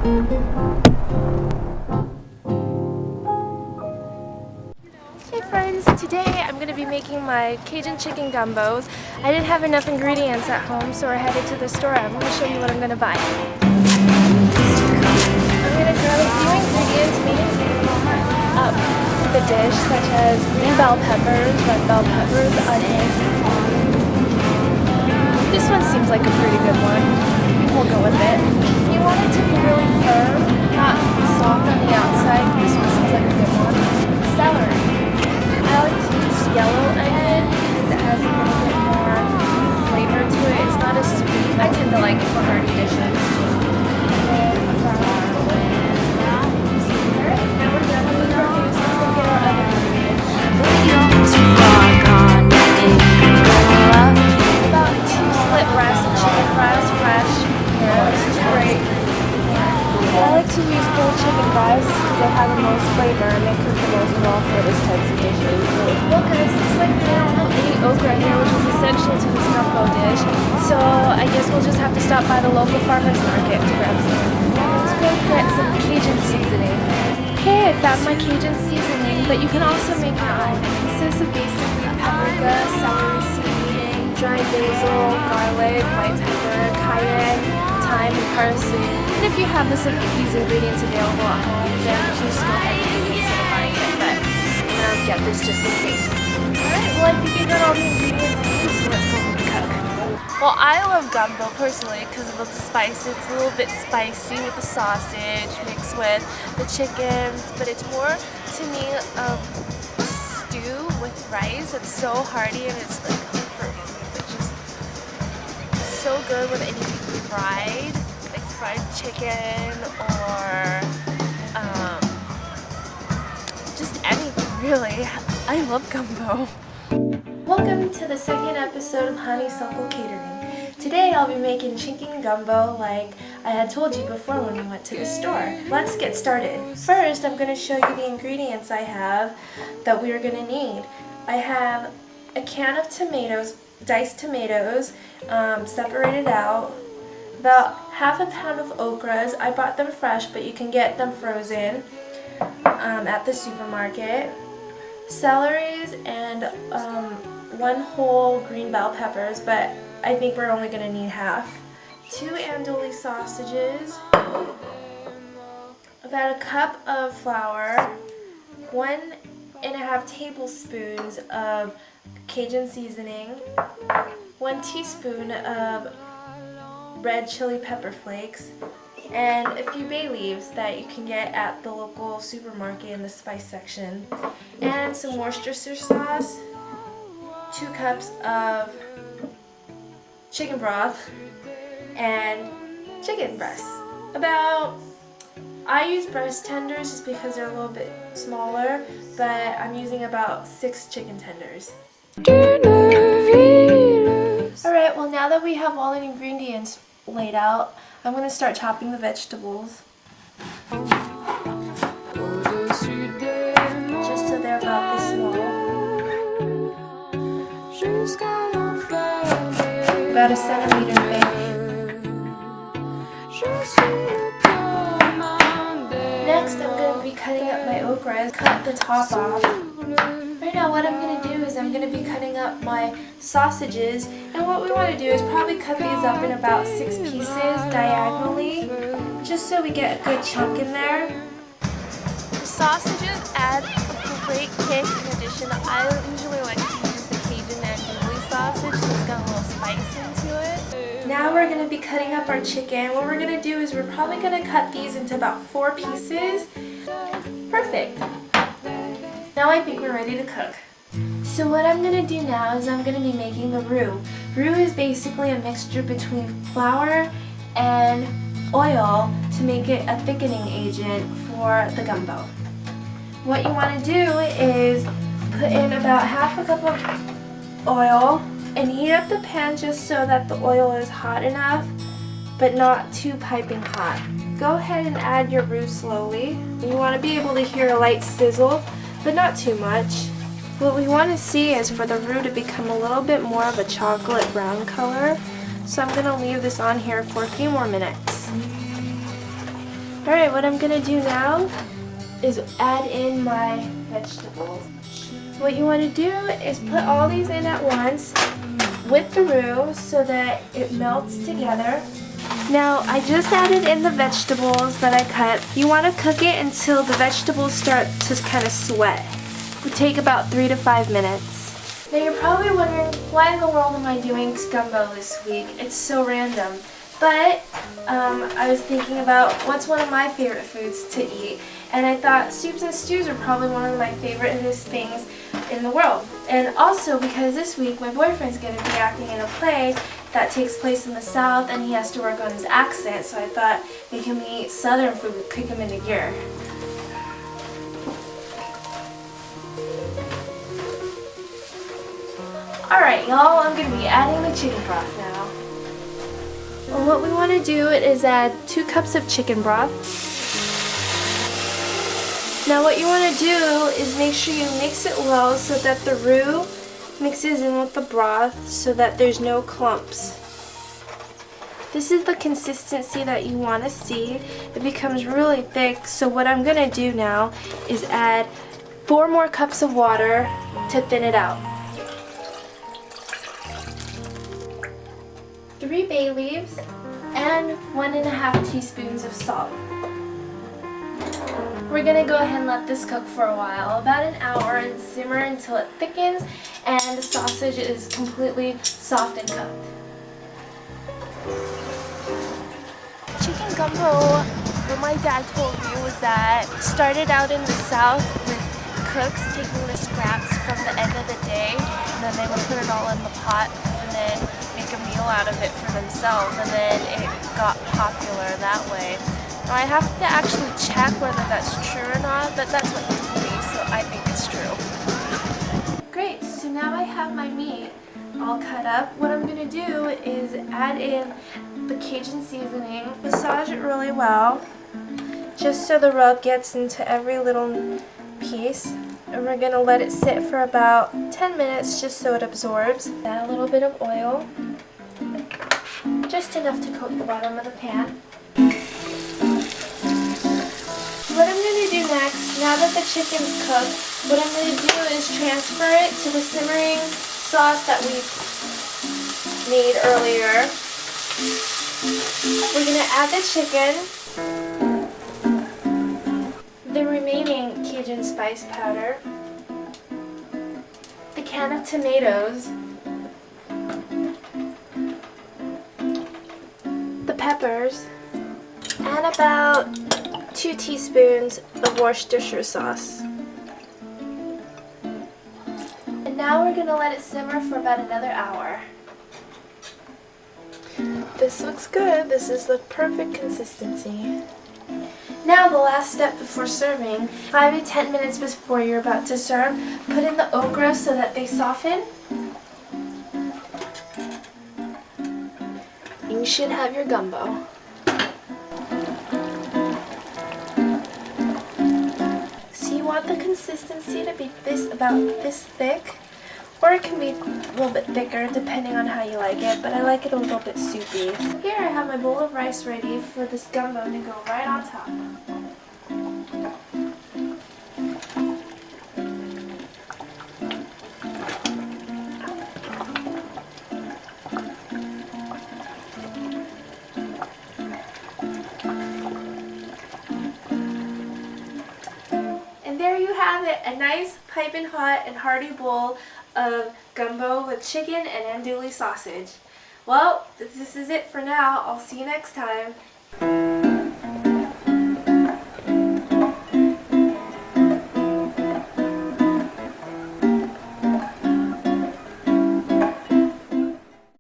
Hey friends, today I'm going to be making my Cajun chicken gumbos. I didn't have enough ingredients at home, so we're headed to the store. I'm going to show you what I'm going to buy. I'm going to grab a few ingredients needed up the dish, such as green bell peppers, red bell peppers, onions. This one seems like a pretty good one. We'll go with it. You want it to be really firm, not soft on the outside. This one seems like a good one. Celery. I like to use yellow onion because it has a little bit more flavor to it. It's not as sweet. I tend to like it for hearty dishes. Alright, now we're done with our juice. Let's go get our other ingredients. About 2 split breasts of chicken breast, fresh. This is great. I like to use whole chicken breasts because they have the most flavor and they cook the most well for this type of dishes. Well guys, looks like we don't have any okra here, which is essential to this gumbo dish. So I guess we'll just have to stop by the local farmer's market to grab some. Let's go get some Cajun seasoning. Okay, I found my Cajun seasoning, but you can also make your own. It consists of basically paprika, celery seasoning, dried basil, garlic, white pepper, cayenne, thyme, and parsley. And if you have these ingredients available at home, then just go ahead and consider buying it, but get this just in case. Alright, well I think you got all the ingredients in, so let's go cook. Well, I love gumbo personally because of the spice. It's a little bit spicy with the sausage mixed with the chicken, but it's more to me of a stew with rice. It's so hearty and it's like comfort food. It's just so good with anything fried, like fried chicken or just anything really. I love gumbo. Welcome to the second episode of Honeysuckle Catering. Today I'll be making chicken gumbo like I had told you before when we went to the store. Let's get started. First, I'm going to show you the ingredients I have that we are going to need. I have a can of tomatoes, diced tomatoes, separated out. About half a pound of okras. I bought them fresh, but you can get them frozen at the supermarket. Celeries and 1 whole green bell peppers, but I think we're only going to need half. 2 andouille sausages, about a cup of flour, 1.5 tablespoons of Cajun seasoning, 1 teaspoon of red chili pepper flakes, and a few bay leaves that you can get at the local supermarket in the spice section, and some Worcestershire sauce, 2 cups of chicken broth, and chicken breasts. I use breast tenders just because they're a little bit smaller, but I'm using about 6 chicken tenders. Alright, well now that we have all the ingredients laid out, I'm going to start chopping the vegetables. Just so they're about this small. About a centimeter thick. Next, I'm going to be cutting up my okras. Cut the top off. Right now, what I'm going to do is I'm going to be cutting up my sausages, and what we want to do is probably cut these up in about 6 pieces diagonally, just so we get a good chunk in there. The sausages add a great kick. In addition, I usually like to use the Cajun andouille sausage, so it's got a little spice into it. Now we're going to be cutting up our chicken. What we're going to do is we're probably going to cut these into about 4 pieces. Perfect. Now I think we're ready to cook. So what I'm going to do now is I'm going to be making the roux. Roux is basically a mixture between flour and oil to make it a thickening agent for the gumbo. What you want to do is put in about half a cup of oil and heat up the pan just so that the oil is hot enough but not too piping hot. Go ahead and add your roux slowly. You want to be able to hear a light sizzle, but not too much. What we want to see is for the roux to become a little bit more of a chocolate brown color. So I'm going to leave this on here for a few more minutes. Alright, what I'm gonna do now is add in my vegetables. What you want to do is put all these in at once with the roux so that it melts together. Now, I just added in the vegetables that I cut. You want to cook it until the vegetables start to kind of sweat. It will take about 3 to 5 minutes. Now, you're probably wondering, why in the world am I doing gumbo this week? It's so random. But I was thinking about what's one of my favorite foods to eat. And I thought soups and stews are probably one of my favoriteest things in the world. And also because this week my boyfriend's going to be acting in a play that takes place in the South and he has to work on his accent. So I thought making me eat Southern food would kick him into gear. Alright y'all, I'm going to be adding the chicken broth now. Well, what we want to do is add 2 cups of chicken broth. Now what you want to do is make sure you mix it well so that the roux mixes in with the broth so that there's no clumps. This is the consistency that you want to see. It becomes really thick, so what I'm going to do now is add 4 more cups of water to thin it out. 3 bay leaves and 1.5 teaspoons of salt. We're going to go ahead and let this cook for a while, about an hour, and simmer until it thickens and the sausage is completely soft and cooked. Chicken gumbo, what my dad told me was that it started out in the South with cooks taking the scraps from the end of the day, and then they would put it all in the pot and then make a meal out of it for themselves, and then it got popular that way. Now, I have to actually check whether that's true or not, but that's what he told me, so I think it's true. Great, so now I have my meat all cut up. What I'm going to do is add in the Cajun seasoning, massage it really well, just so the rub gets into every little piece. And we're going to let it sit for about 10 minutes just so it absorbs. Add a little bit of oil, just enough to coat the bottom of the pan. What I'm going to do next, now that the chicken's cooked, what I'm going to do is transfer it to the simmering sauce that we made earlier. We're going to add the chicken, the remaining Cajun spice powder, the can of tomatoes, the peppers, and about 2 teaspoons of Worcestershire sauce. And now we're going to let it simmer for about another hour. This looks good. This is the perfect consistency. Now the last step before serving, 5 to 10 minutes before you're about to serve, put in the okras so that they soften. You should have your gumbo. You want the consistency to be about this thick, or it can be a little bit thicker depending on how you like it, but I like it a little bit soupy. Here I have my bowl of rice ready for this gumbo to go right on top. There you have it, a nice piping hot and hearty bowl of gumbo with chicken and andouille sausage. Well, this is it for now. I'll see you next time.